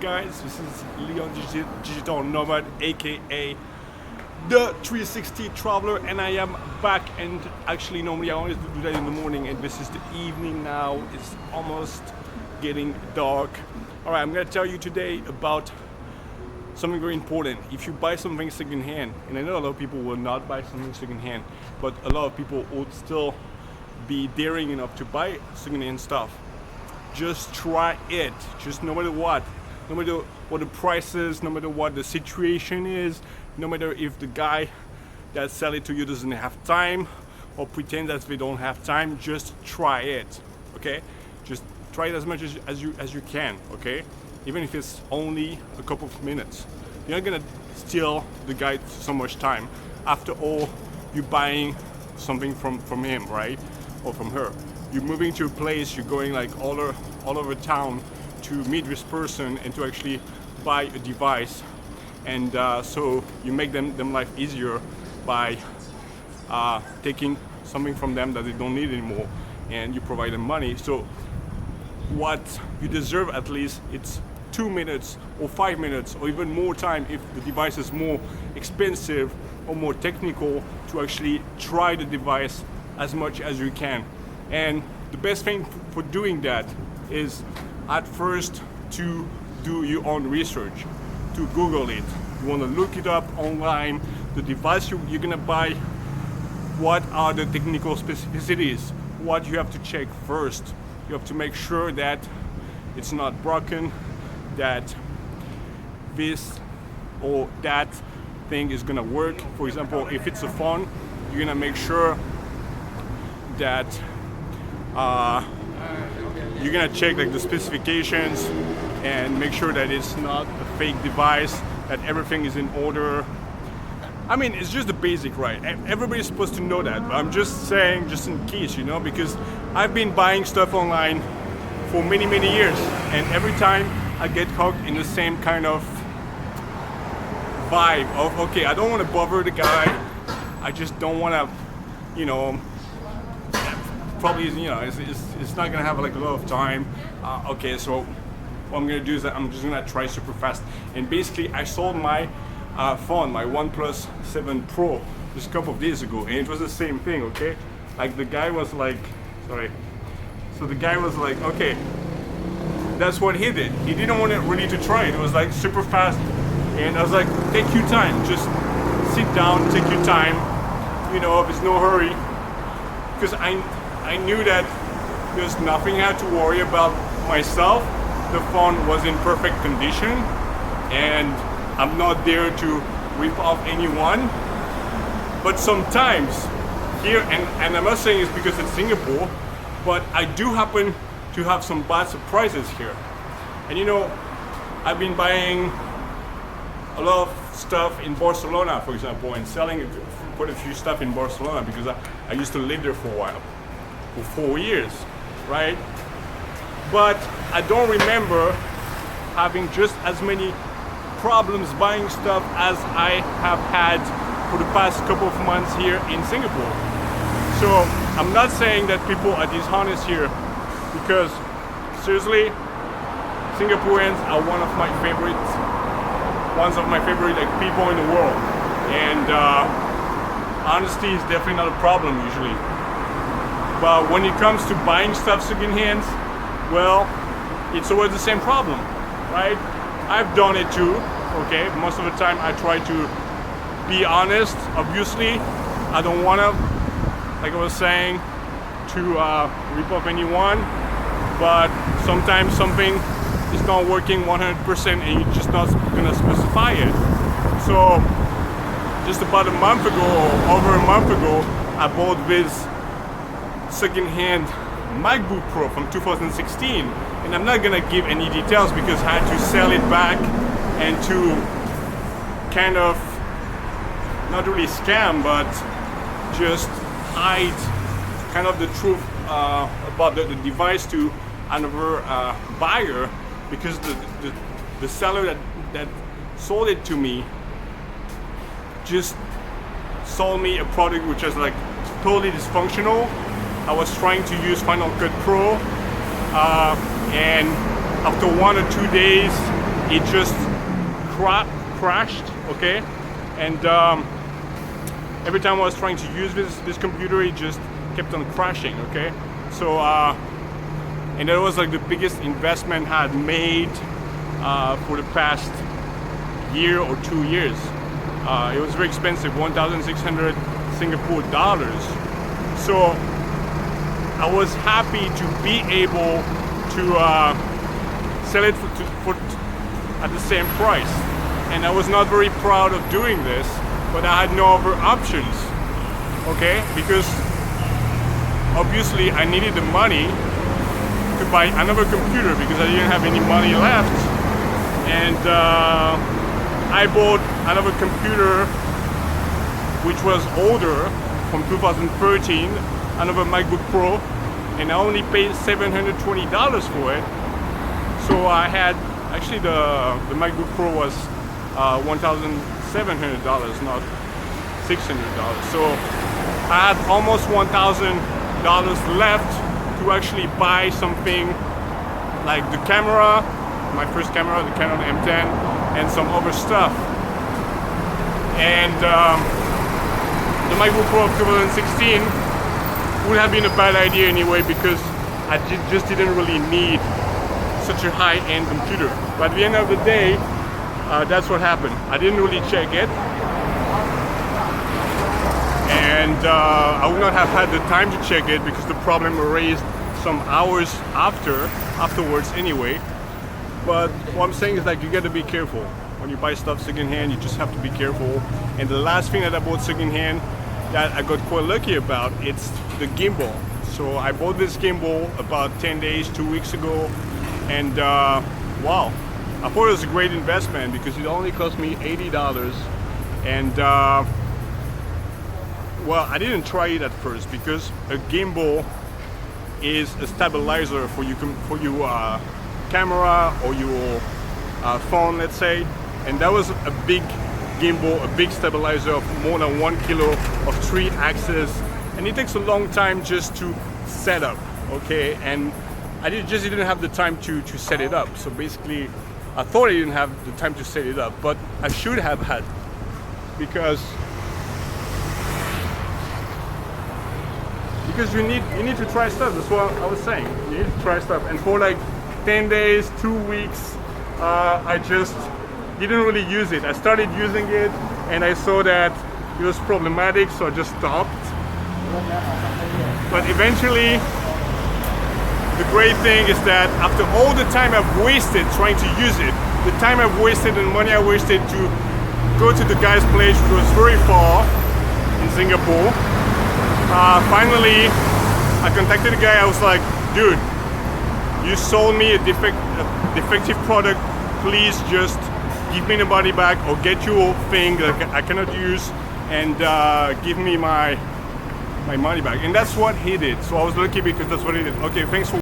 guys? This is Leon Digital Nomad, aka the 360 Traveler, and I am back. And actually, normally I always do that in the morning, and this is the evening now. It's almost getting dark. All right, I'm gonna tell you today about something very important. If you buy something secondhand, and I know a lot of people will not buy something secondhand, but a lot of people would still be daring enough to buy secondhand stuff. Just try it. Just no matter what the price is, no matter what the situation is, no matter if the guy that sell it to you doesn't have time or pretend that they don't have time, just try it. Okay? Just try it as much as you can. Okay? Even if it's only a couple of minutes. You're not gonna steal the guy so much time. After all, you're buying something from him, right? Or from her. You're moving to a place, you're going like all over town to meet this person and to actually buy a device. And so you make them life easier by taking something from them that they don't need anymore, and you provide them money. So what you deserve, at least, it's 2 minutes or 5 minutes or even more time if the device is more expensive or more technical, to actually try the device as much as you can. And the best thing for doing that is at first to do your own research, to Google it. You want to look it up online, the device you're gonna buy, what are the technical specificities, what you have to check first. You have to make sure that it's not broken, that this or that thing is gonna work. For example, if it's a phone, you're gonna make sure that you're gonna check like the specifications and make sure that it's not a fake device, that everything is in order. I mean, it's just the basic, right? Everybody's supposed to know that, but I'm just saying, just in case, you know, because I've been buying stuff online for many years, and every time I get caught in the same kind of vibe of, okay, I don't want to bother the guy, I just don't want to, you know, probably, you know, it's not gonna have like a lot of time. Okay, so what I'm gonna do is that I'm just gonna try super fast. And basically, I sold my phone, my OnePlus 7 Pro, just a couple of days ago, and it was the same thing. Okay, like the guy was like, sorry. So the guy was like, okay, that's what he did. He didn't want it really to try it. It was like super fast, and I was like, take your time, just sit down, take your time. You know, there's no hurry, because I knew that there's nothing I had to worry about myself. The phone was in perfect condition, and I'm not there to rip off anyone. But sometimes here, and I'm not saying it's because it's Singapore, but I do happen to have some bad surprises here. And you know, I've been buying a lot of stuff in Barcelona, for example, and selling quite a few stuff in Barcelona because I used to live there for a while. For 4 years, right? But I don't remember having just as many problems buying stuff as I have had for the past couple of months here in Singapore. So I'm not saying that people are dishonest here, because seriously, Singaporeans are one of my favorite like people in the world, and honesty is definitely not a problem usually. But when it comes to buying stuff secondhand, well, it's always the same problem, right? I've done it too, okay? Most of the time I try to be honest. Obviously, I don't want to, like I was saying, to rip off anyone, but sometimes something is not working 100% and you're just not gonna specify it. So, just about a month ago, or over a month ago, I bought this second-hand MacBook Pro from 2016, and I'm not gonna give any details because I had to sell it back and to kind of not really scam, but just hide kind of the truth about the device to another buyer, because the seller that sold it to me just sold me a product which was like totally dysfunctional. I was trying to use Final Cut Pro, and after 1 or 2 days it just crashed, okay? And every time I was trying to use this computer, it just kept on crashing, okay? So and that was like the biggest investment I had made for the past year or 2 years. It was very expensive, 1,600 Singapore dollars. So I was happy to be able to sell it at the same price. And I was not very proud of doing this, but I had no other options, okay? Because obviously I needed the money to buy another computer because I didn't have any money left. And I bought another computer which was older, from 2013, another MacBook Pro, and I only paid $720 for it. So I had, actually the MacBook Pro was $1,700, not $600. So I had almost $1,000 left to actually buy something like the camera, my first camera, the Canon M10, and some other stuff. And the MacBook Pro of 2016 would have been a bad idea anyway, because I just didn't really need such a high-end computer. But at the end of the day, that's what happened. I didn't really check it, and I would not have had the time to check it because the problem arose some hours afterwards anyway. But what I'm saying is, like, you got to be careful when you buy stuff secondhand. You just have to be careful. And the last thing that I bought secondhand that I got quite lucky about, it's the gimbal. So I bought this gimbal about 10 days, 2 weeks ago, and wow, I thought it was a great investment because it only cost me $80. And well, I didn't try it at first because a gimbal is a stabilizer for your camera or your phone, let's say. And that was a big gimbal, a big stabilizer of more than 1 kilo of 3 axes, and it takes a long time just to set up, okay? And I just didn't have the time to set it up. So basically, I thought I didn't have the time to set it up, but I should have had, because you need to try stuff. That's what I was saying. You need to try stuff. And for like 10 days, 2 weeks, I just didn't really use it. I started using it and I saw that it was problematic, so I just stopped. But eventually, the great thing is that after all the time I've wasted trying to use it, the time I've wasted and money I wasted to go to the guy's place, which was very far in Singapore, finally I contacted the guy. I was like, dude, you sold me a defective product, please just give me the money back or get your thing that I cannot use and give me my money back. And that's what he did. So I was lucky because that's what he did. Okay, thanks for